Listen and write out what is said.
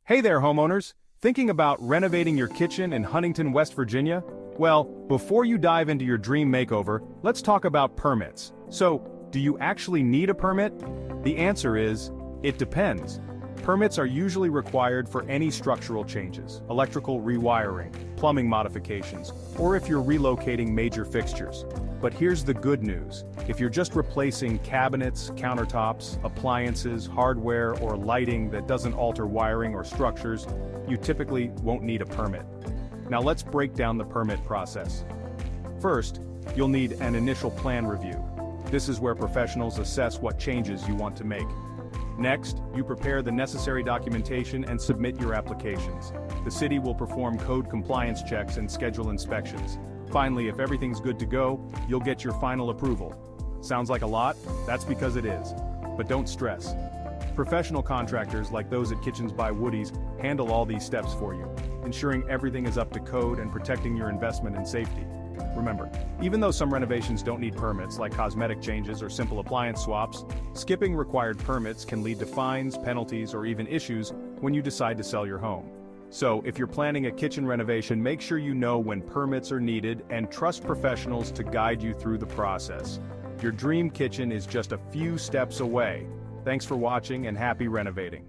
Hey there, homeowners! Thinking about renovating your kitchen in Huntington, West Virginia? Well, before you dive into your dream makeover, let's talk about permits. So, do you actually need a permit? The answer is, it depends. Permits are usually required for any structural changes, electrical rewiring, plumbing modifications, or if you're relocating major fixtures. But here's the good news. If you're just replacing cabinets, countertops, appliances, hardware, or lighting that doesn't alter wiring or structures, you typically won't need a permit. Now let's break down the permit process. First, you'll need an initial plan review. This is where professionals assess what changes you want to make. Next, you prepare the necessary documentation and submit your applications. The city will perform code compliance checks and schedule inspections. Finally, if everything's good to go, you'll get your final approval. Sounds like a lot? That's because it is. But don't stress. Professional contractors like those at Kitchens by Woody's handle all these steps for you, ensuring everything is up to code and protecting your investment and safety. Remember, even though some renovations don't need permits like cosmetic changes or simple appliance swaps, skipping required permits can lead to fines, penalties, or even issues when you decide to sell your home. So, if you're planning a kitchen renovation, make sure you know when permits are needed and trust professionals to guide you through the process. Your dream kitchen is just a few steps away. Thanks for watching and happy renovating.